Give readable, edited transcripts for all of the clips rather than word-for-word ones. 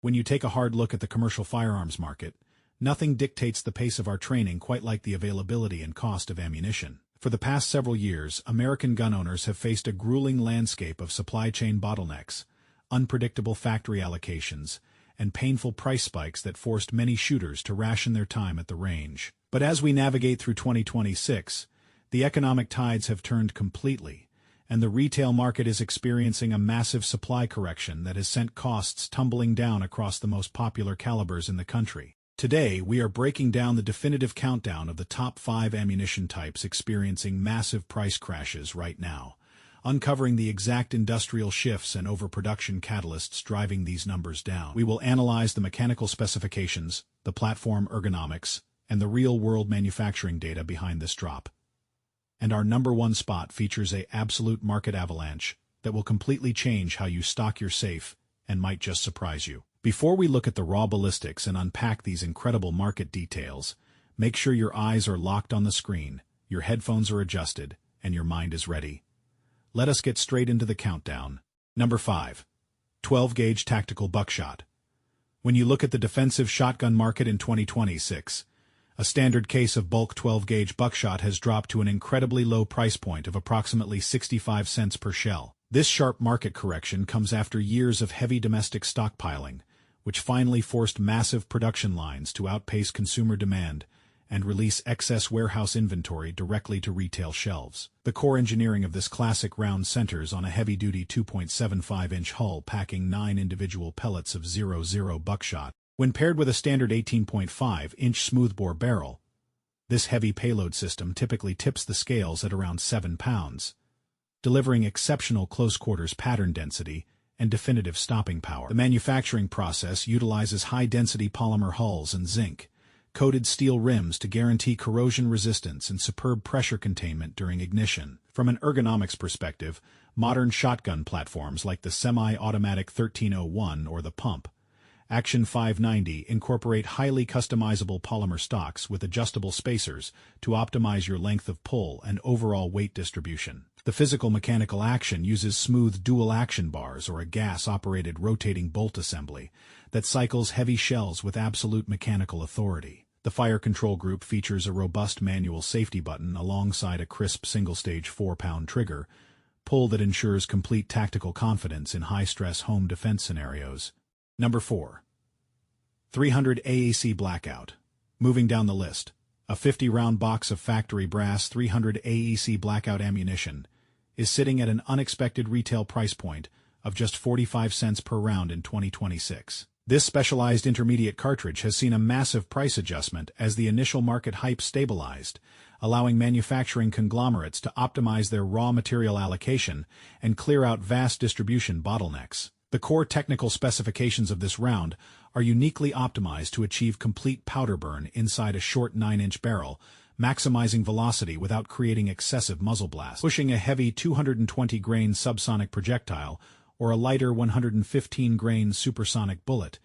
When you take a hard look at the commercial firearms market, nothing dictates the pace of our training quite like the availability and cost of ammunition. For the past several years, American gun owners have faced a grueling landscape of supply chain bottlenecks, unpredictable factory allocations, and painful price spikes that forced many shooters to ration their time at the range. But as we navigate through 2026, the economic tides have turned completely, and the retail market is experiencing a massive supply correction that has sent costs tumbling down across the most popular calibers in the country. Today, we are breaking down the definitive countdown of the top 5 ammunition types experiencing massive price crashes right now, uncovering the exact industrial shifts and overproduction catalysts driving these numbers down. We will analyze the mechanical specifications, the platform ergonomics, and the real-world manufacturing data behind this drop. And our number 1 spot features an absolute market avalanche that will completely change how you stock your safe and might just surprise you. Before we look at the raw ballistics and unpack these incredible market details, make sure your eyes are locked on the screen, your headphones are adjusted, and your mind is ready. Let us get straight into the countdown. Number 5. 12-gauge Tactical Buckshot. When you look at the defensive shotgun market in 2026, a standard case of bulk 12-gauge buckshot has dropped to an incredibly low price point of approximately 65 cents per shell. This sharp market correction comes after years of heavy domestic stockpiling, which finally forced massive production lines to outpace consumer demand and release excess warehouse inventory directly to retail shelves. The core engineering of this classic round centers on a heavy-duty 2.75-inch hull packing 9 individual pellets of .00 buckshot. When paired with a standard 18.5-inch smoothbore barrel, this heavy payload system typically tips the scales at around 7 pounds, delivering exceptional close-quarters pattern density and definitive stopping power. The manufacturing process utilizes high-density polymer hulls and zinc-coated steel rims to guarantee corrosion resistance and superb pressure containment during ignition. From an ergonomics perspective, modern shotgun platforms like the semi-automatic 1301 or the pump Action 590 incorporate highly customizable polymer stocks with adjustable spacers to optimize your length of pull and overall weight distribution. The physical mechanical action uses smooth dual-action bars or a gas-operated rotating bolt assembly that cycles heavy shells with absolute mechanical authority. The fire control group features a robust manual safety button alongside a crisp single-stage 4-pound trigger pull that ensures complete tactical confidence in high-stress home defense scenarios. Number 4. 300 AAC Blackout. Moving down the list, a 50-round box of factory brass 300 AAC Blackout ammunition is sitting at an unexpected retail price point of just 45 cents per round in 2026. This specialized intermediate cartridge has seen a massive price adjustment as the initial market hype stabilized, allowing manufacturing conglomerates to optimize their raw material allocation and clear out vast distribution bottlenecks. The core technical specifications of this round are uniquely optimized to achieve complete powder burn inside a short 9-inch barrel, maximizing velocity without creating excessive muzzle blast. Pushing a heavy 220-grain subsonic projectile or a lighter 115-grain supersonic bullet,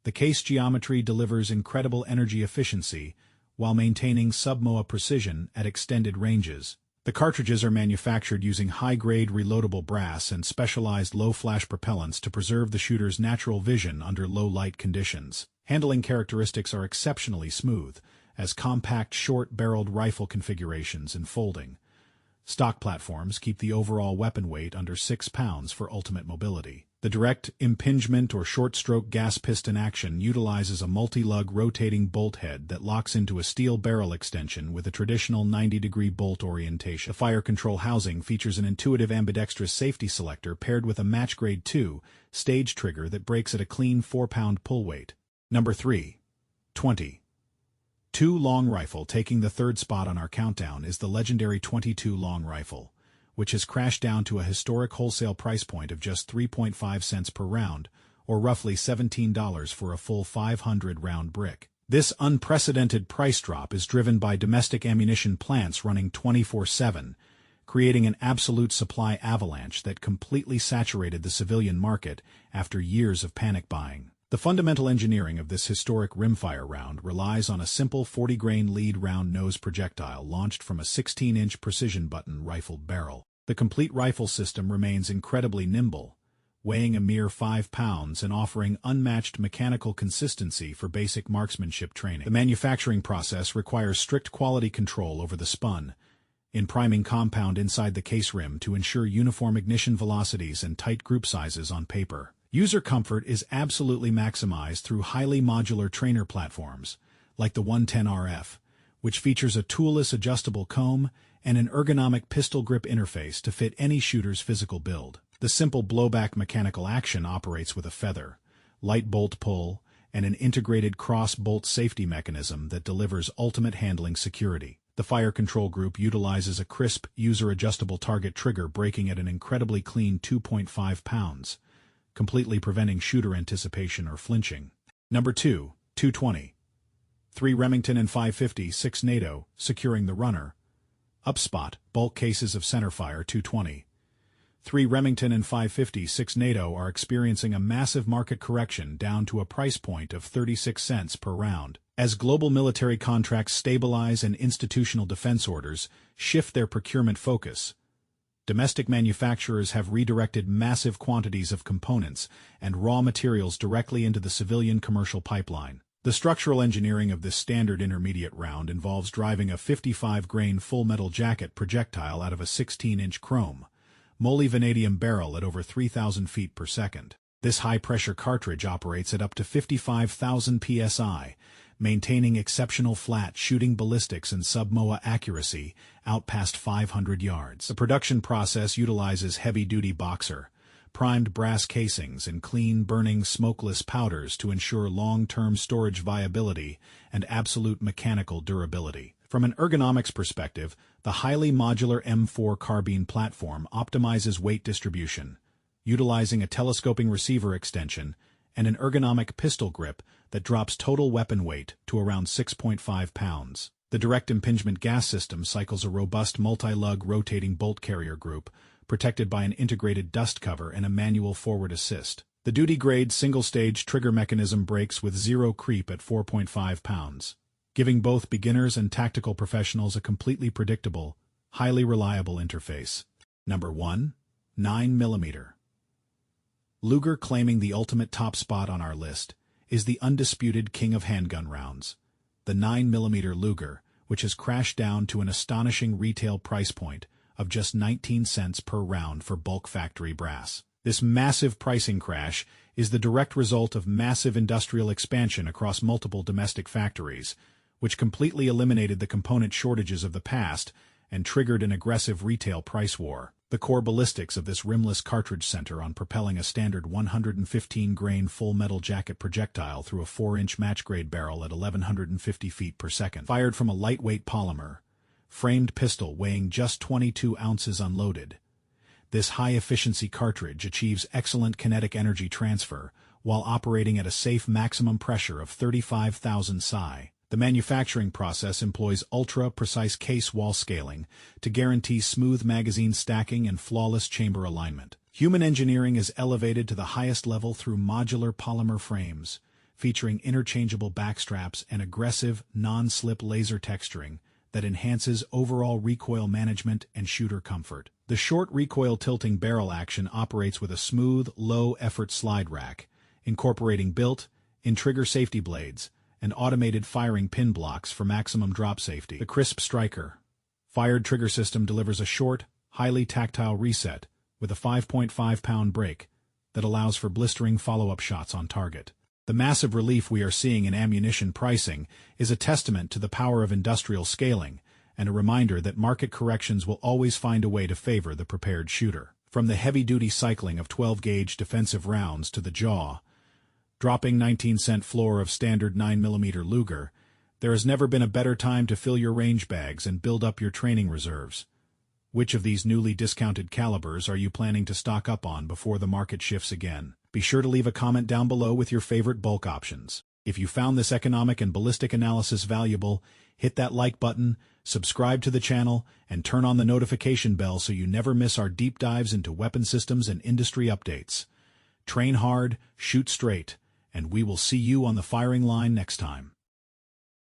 the case geometry delivers incredible energy efficiency while maintaining sub-MOA precision at extended ranges. The cartridges are manufactured using high-grade reloadable brass and specialized low-flash propellants to preserve the shooter's natural vision under low-light conditions. Handling characteristics are exceptionally smooth, as compact short-barreled rifle configurations and folding stock platforms keep the overall weapon weight under 6 pounds for ultimate mobility. The direct impingement or short-stroke gas piston action utilizes a multi-lug rotating bolt head that locks into a steel barrel extension with a traditional 90-degree bolt orientation. The fire control housing features an intuitive ambidextrous safety selector paired with a match grade 2 stage trigger that breaks at a clean 4-pound pull weight. Number 3. 20. 2 long rifle. Taking the 3rd spot on our countdown is the legendary 22 long rifle, which has crashed down to a historic wholesale price point of just 3.5 cents per round, or roughly $17 for a full 500-round brick. This unprecedented price drop is driven by domestic ammunition plants running 24/7, creating an absolute supply avalanche that completely saturated the civilian market after years of panic buying. The fundamental engineering of this historic rimfire round relies on a simple 40-grain lead round nose projectile launched from a 16-inch precision button rifled barrel. The complete rifle system remains incredibly nimble, weighing a mere 5 pounds and offering unmatched mechanical consistency for basic marksmanship training. The manufacturing process requires strict quality control over the spun in priming compound inside the case rim to ensure uniform ignition velocities and tight group sizes on paper. User comfort is absolutely maximized through highly modular trainer platforms, like the 110RF, which features a toolless adjustable comb and an ergonomic pistol grip interface to fit any shooter's physical build. The simple blowback mechanical action operates with a feather, light bolt pull, and an integrated cross-bolt safety mechanism that delivers ultimate handling security. The fire control group utilizes a crisp, user-adjustable target trigger breaking at an incredibly clean 2.5 pounds, completely preventing shooter anticipation or flinching. Number 2, 220. 3 Remington and 550, 6 NATO, securing the runner. Upspot, bulk cases of centerfire 220. 3 Remington and 550, 6 NATO are experiencing a massive market correction down to a price point of 36 cents per round. As global military contracts stabilize and institutional defense orders shift their procurement focus, domestic manufacturers have redirected massive quantities of components and raw materials directly into the civilian commercial pipeline. The structural engineering of this standard intermediate round involves driving a 55-grain full metal jacket projectile out of a 16-inch chrome, molybdenum barrel at over 3,000 feet per second. This high-pressure cartridge operates at up to 55,000 psi, maintaining exceptional flat shooting ballistics and sub-MOA accuracy out past 500 yards. The production process utilizes heavy-duty boxer, primed brass casings, and clean, burning, smokeless powders to ensure long-term storage viability and absolute mechanical durability. From an ergonomics perspective, the highly modular M4 carbine platform optimizes weight distribution, utilizing a telescoping receiver extension and an ergonomic pistol grip that drops total weapon weight to around 6.5 pounds. The direct impingement gas system cycles a robust multi-lug rotating bolt carrier group, protected by an integrated dust cover and a manual forward assist. The duty-grade single-stage trigger mechanism brakes with zero creep at 4.5 pounds, giving both beginners and tactical professionals a completely predictable, highly reliable interface. Number 1. 9mm. Luger, claiming the ultimate top spot on our list, is the undisputed king of handgun rounds. The 9mm Luger, which has crashed down to an astonishing retail price point of just 19 cents per round for bulk factory brass. This massive pricing crash is the direct result of massive industrial expansion across multiple domestic factories, which completely eliminated the component shortages of the past and triggered an aggressive retail price war. The core ballistics of this rimless cartridge center on propelling a standard 115-grain full metal jacket projectile through a 4-inch match-grade barrel at 1,150 feet per second, fired from a lightweight polymer, framed pistol weighing just 22 ounces unloaded. This high-efficiency cartridge achieves excellent kinetic energy transfer while operating at a safe maximum pressure of 35,000 psi. The manufacturing process employs ultra-precise case wall scaling to guarantee smooth magazine stacking and flawless chamber alignment. Human engineering is elevated to the highest level through modular polymer frames, featuring interchangeable backstraps and aggressive, non-slip laser texturing that enhances overall recoil management and shooter comfort. The short recoil tilting barrel action operates with a smooth, low-effort slide rack, incorporating built-in trigger safety blades and automated firing pin blocks for maximum drop safety. The crisp striker fired trigger system delivers a short, highly tactile reset with a 5.5-pound break that allows for blistering follow-up shots on target. The massive relief we are seeing in ammunition pricing is a testament to the power of industrial scaling and a reminder that market corrections will always find a way to favor the prepared shooter. From the heavy-duty cycling of 12-gauge defensive rounds to the jaw, dropping 19-cent floor of standard 9mm Luger, there has never been a better time to fill your range bags and build up your training reserves. Which of these newly discounted calibers are you planning to stock up on before the market shifts again? Be sure to leave a comment down below with your favorite bulk options. If you found this economic and ballistic analysis valuable, hit that like button, subscribe to the channel, and turn on the notification bell so you never miss our deep dives into weapon systems and industry updates. Train hard, shoot straight, and we will see you on the firing line next time.